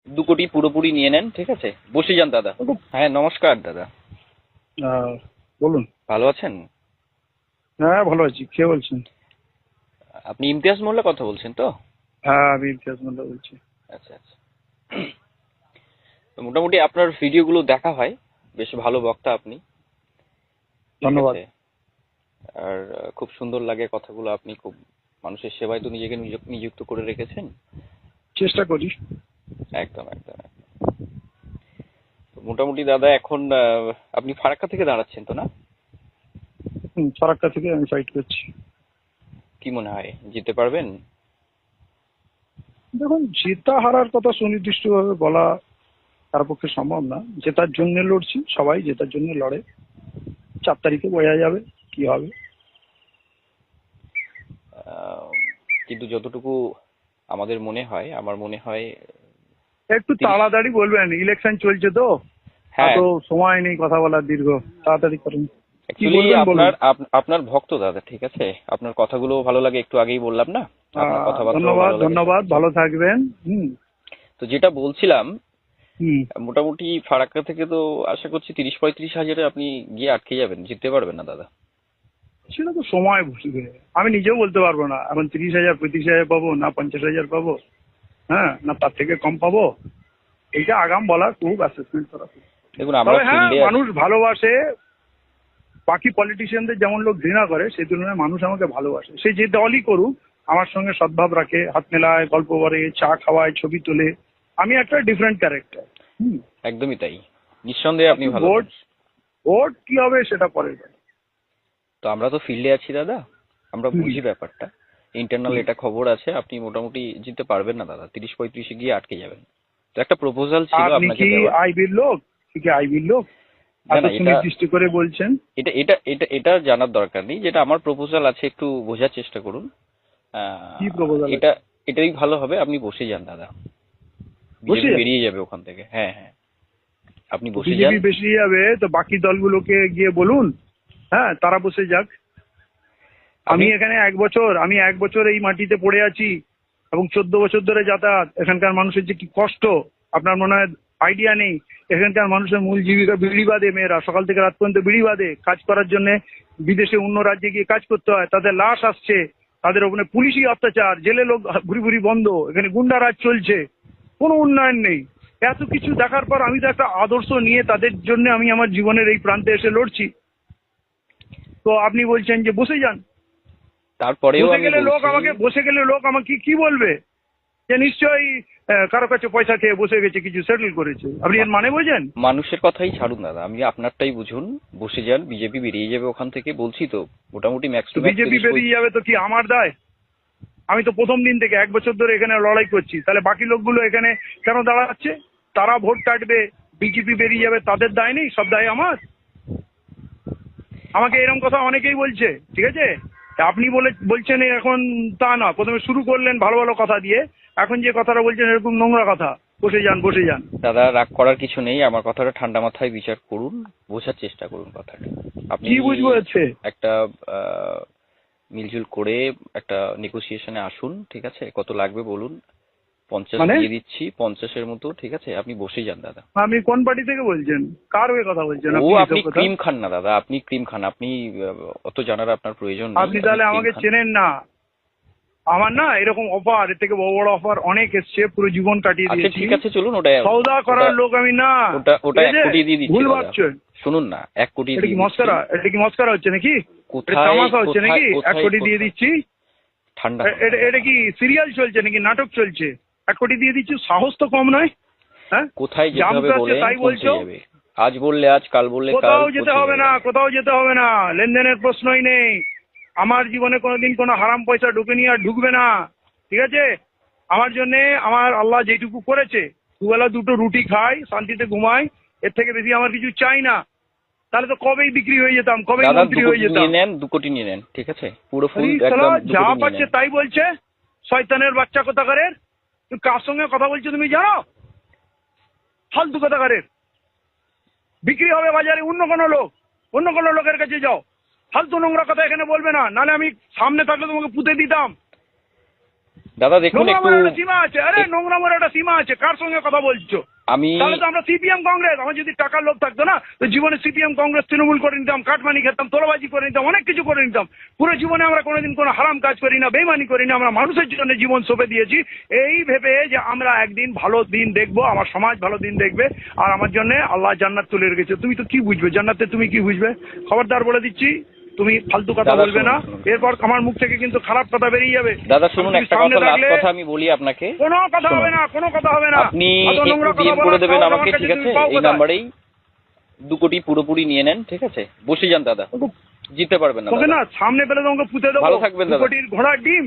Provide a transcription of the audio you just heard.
2 কোটি পুরোপুরি নিয়ে নেন, ঠিক আছে? বসে যান দাদা। হ্যাঁ, নমস্কার দাদা। বলুন। ভালো আছেন? হ্যাঁ, ভালো আছি। কে বলছেন? আপনি ইমতিয়াজ মোল্লা কথা বলছেন তো? হ্যাঁ, আমি ইমতিয়াজ মোল্লা বলছি। আচ্ছা আচ্ছা। তো মোটামুটি আপনার ভিডিওগুলো দেখা হয়, বেশ ভালো বক্তা আপনি, ঠিক ধন্যবাদ। আছে? আর খুব সুন্দর লাগে কথাগুলো, আপনি খুব মানুষের সেবায় তো নিজেকে নিযুক্ত করে রেখেছেন। চেষ্টা করি। একদম একদম একদম। তো মোটামুটি দাদা এখন আপনি ফারাক্কা থেকে দাঁড়াচ্ছেন তো, না? ফারাক্কা থেকে আমি ফাইট করছি। কি মনে হয় জিততে পারবেন? দেখুন, জেতা হারার কথা সুনির্দিষ্টভাবে বলা তার পক্ষে সম্ভব না। জেতার জন্য লড়ছি, সবাই জেতার জন্য লড়ে। 4 তারিখে বোঝা যাবে কি হবে। আহ, কিন্তু যতটুকু আমাদের মনে হয়, আমার মনে হয় একটু 30। তাড়াতাড়ি বলবেন, ইলেকশন চলছে তো, এত হ্যাঁ, সময় নেই কথা বলার দীর্ঘ। তাড়াতাড়ি করুন। কি অ্যাকচুয়ালি বলবেন বলুন। আপনার ভক্ত দাদা, ঠিক আছে? আপনার কথাগুলো ভালো লাগে, একটু আগেই বললাম না? আপনার কথাবার্তাও ধন্যবাদ, ভালো লাগে, ধন্যবাদ। সবকিছু। ভালো থাকবেন। হুম। তো যেটা বলছিলাম, হুম। মোটামুটি ফারাক্কা থেকে তো আশা করছি 30-35 হাজারে আপনি গিয়ে আটকে যাবেন, জিততে পারবেন না দাদা। সেটা তো সময় বুঝবে। আমি নিজেও বলতে পারবো না এখন 30,000 35,000 পাবো না 50,000 পাবো, হ্যাঁ, না তার থেকে কম পাবো। এইটা আগাম বলা খুব অ্যাসেসমেন্ট করা খুব। দেখুন, আমরা তবে হ্যাঁ, ফিল্ডে আছি। মানুষ ভালোবাসে। বাকি পলিটিশিয়ানদের যেমন লোক ঘৃণা করে, সেই তুলনায় মানুষ আমাকে ভালোবাসে। সে যে দলই করুক, আমার সঙ্গে সদ্ভাব রাখে, হাত মেলায়, গল্প করে, চা খাওয়ায়, ছবি তোলে। আমি একটা ডিফারেন্ট ক্যারেক্টার। হুম। একদমই তাই, নিঃসন্দেহে আপনি বাকি ভালো ভোট মানুষ। ভোট কি হবে সেটা পরের কথা। তো আমরা তো ফিল্ডে আছি দাদা, আমরা হুম। বুঝি ব্যাপারটা। ইন্টারনাল হুম। এটা খবর আছে, আপনি মোটামুটি জিততে পারবেন না দাদা, 30-35-এ গিয়ে আটকে যাবেন। তো একটা প্রপোজাল ছিল আপনি আপনাকে কি দেওয়ার। আইবির লোক? কি আইবির লোক? না এত না, এটা সুনির্দিষ্ট করে বলছেন। এটা এটা এটা এটা জানার দরকার নেই। যেটা আমার প্রপোজাল আছে, একটু বোঝার চেষ্টা করুন। কি প্রপোজাল এটা আছে? এটাই ভালো হবে, আপনি বসে যান দাদা। বসে বিজেপি যাবে? বেরিয়ে যাবে ওখান থেকে। হ্যাঁ হ্যাঁ, আপনি তো বসে যান। বিজেপি বেশি যাবে তো বাকি দলগুলোকে গিয়ে বলুন, হ্যাঁ, তারা বসে যাক। আপনি আমি 1 বছর এই মাটিতে পড়ে আছি এবং 14 বছর ধরে যাতায়াত। এখানকার মানুষের যে কি কষ্ট আপনার মনে হয় আইডিয়া নেই। এখানকার মানুষের মূল জীবিকা বিড়ি বাদে, মেয়েরা সকাল থেকে রাত পর্যন্ত বিড়ি বাদে কাজ করার জন্য বিদেশে অন্য রাজ্যে গিয়ে কাজ করতে হয়। তাদের লাশ আসছে, তাদের ওখানে পুলিশি অত্যাচার, জেলে লোক ভুরি ভুরি বন্ধ, এখানে গুন্ডারাজ চলছে, কোনো উন্নয়ন নেই। এত কিছু দেখার পর আমি তো একটা আদর্শ নিয়ে তাদের জন্য আমি আমার জীবনের এই প্রান্তে এসে লড়ছি। তো আপনি বলছেন যে বসে যান। তারপরেও আমি বলছি, বসে গেলে লোক আমাকে কি বলবে? যে নিশ্চয়ই কারো কাছে পয়সা খেয়ে বসে গেছে, কিছু সেটেল করেছে। আপনি এর মা- মানে বোঝেন? মানুষের কথাই ছাড়ুন দাদা, আমি আপনারটাই বুঝুন। বসে যান, বিজেপি বেরিয়ে যাবে ওখান থেকে, বলছি তো। মোটামুটি ম্যাক্স তো টু ম্যাক্স বিজেপি 30। বেরিয়ে যাবে তো কি আমার দায়? আমি তো প্রথম দিন থেকে 1 বছর ধরে এখানে লড়াই করছি। তাহলে বাকি লোকগুলো এখানে কেন দাঁড়াচ্ছে? তারা ভোট কাটবে, বিজেপি বেরিয়ে যাবে, তাদের দায় নেই? সব দায় আমার? আমাকে এরকম কথা অনেকেই বলছে, ঠিক আছে? তা আপনি বলছেন এখন তা না, প্রথমে শুরু করলেন ভালো ভালো কথা দিয়ে, এখন যে কথাটা বলছেন এরকম নোংরা কথা। বসে যান, বসে যান। দাদা, রাগ করার কিছু নেই, আমার কথাটা ঠান্ডা মাথায় বিচার করুন, বোঝার চেষ্টা করুন কথাটা। আপনি কি বুঝবো হচ্ছে? একটা আহ, মিলজুল করে একটা নেগোসিয়েশনে আসুন, ঠিক আছে? কত লাগবে বলুন, 50 মানে দিয়ে দিচ্ছি, 50-এর মতো, ঠিক আছে? আপনি বসে যান দাদা। আপনি কোন পার্টি থেকে বলছেন? কার হয়ে কথা বলছেন ও, আপনি আপনি এসব কথা? ক্রিম খান না দাদা, আপনি ক্রিম খান, আপনি অত জানার আপনার প্রয়োজন নেই, আপনি আপনি তাহলে ক্রিম আমাকে খান। চেনেন না। আমার না এরকম অফার, এর থেকে বড় বড় অফার অনেক এসছে, পুরো জীবন কাটিয়ে আচ্ছা দিয়েছি। ঠিক আছে, চলুন, ওটা সওদা ওটা করার লোক আমি না। ওটা ওটা ঠিক 1 আছে? কোটি দিয়ে দিচ্ছি ভুল দাদা। ভাবছেন। শুনুন না, 1 কোটি এটা কি দিয়ে দিচ্ছি। মস্করা? এটা কি মস্করা হচ্ছে নাকি? এটা কোথায় তামাশা হচ্ছে কোথায় নাকি? এক কোথায় কোটি দিয়ে কোথায় দিচ্ছি। ঠান্ডা হন এটা দাদা। এটা কি সিরিয়াল চলছে নাকি নাটক চলছে? 1 কোটি দিয়ে দিচ্ছি, সাহস তো কম নয়। হ্যাঁ, কোথায় যেতে হবে জামতে আছে বলেন, তাই পৌঁছে বলছো। যাবে। আজ বললে আজ, কাল বললে কাল, কোথাও যেতে পৌঁছে হবে যাবে। না, কোথাও যেতে হবে না, লেনদেনের প্রশ্নই নেই। আমার জীবনে কোনোদিন কোনো হারাম পয়সা ঢুকেনি, আর ঢুকবে না। ঠিক আছে? আমার জন্য আমার আল্লাহ যেটুকু করেছে, দুবেলা দুটো রুটি খাই, শান্তিতে ঘুমাই, এর থেকে বেশি আমার কিছু চাই না। তাহলে তো কবেই বিক্রি হয়ে যেতাম, কবেই দাদা, দু মন্ত্রী কোটি হয়ে নিয়ে যেতাম। নেন, 2 কোটি নিয়ে নেন, ঠিক আছে? পুরো ফুল আরে শালা, একদম দু যা কোটি নিয়ে পাচ্ছে নেন। তাই বলছে। শয়তানের বাচ্চা কোথাকারের। তুমি কার সঙ্গে কথা বলছো তুমি জানো? ফালতু কোথাকারের। বিক্রি হবে বাজারে অন্য কোনো লোকের কাছে যাও। ফালতু নোংরা কথা এখানে বলবে না, নাহলে আমি সামনে থাকলে তোমাকে পুঁতে দিতাম। দাদা দেখুন একটু, নোংরামের একটা সীমা আছে। আরে নোংরামের একটা সীমা আছে, কার সঙ্গে কথা বলছো? আমি তাহলে তো আমরা সিপিএম কংগ্রেস, আমার যদি টাকার লোভ থাকতো না তো জীবনে সিপিএম কংগ্রেস তৃণমূল করে নিতাম, কাটমানি খেতাম, তোলাবাজি করে নিতাম, অনেক কিছু করে নিতাম। পুরো জীবনে আমরা কোনোদিন কোনো হারাম কাজ করি না, বেইমানি করি না, আমরা মানুষের জন্য জীবন সঁপে দিয়েছি এই ভেবে যে আমরা একদিন ভালো দিন দেখবো, আমার সমাজ ভালো দিন দেখবে, আর আমার জন্য আল্লাহ জান্নাত তুলে রেখেছে। তুমি তো কি বুঝবে জান্নাতে, তুমি কি বুঝবে? খবরদার বলে দিচ্ছি, তুমি ফালতু কথা দাদা বলবে না, শুনুন। এরপর আমার মুখ থেকে কিন্তু খারাপ কথা বেরিয়ে যাবে। দাদা শুনুন, তুমি একটা সামনে কথা, লাস্ট থাকলে কথা আমি বলি আপনাকে। কোনো কথা শুনুন। হবে না, কোনো কথা হবে না। আপনি অত একটু নোংরা কথা ডিএম বলার করে দেবেন সাহস আমাকে, আমার কাছে ঠিক আছে? তুমি পাও এই কোথায়? নাম্বারেই 2 কোটি পুরোপুরি নিয়ে নেন, ঠিক আছে? বসে যান দাদা, জিততে পারবেন না তোকে দাদা। না সামনে পেলে তোমাকে পুঁতে দেবো। ভালো থাকবেন 2 দাদা। কোটির ঘোড়ার ডিম।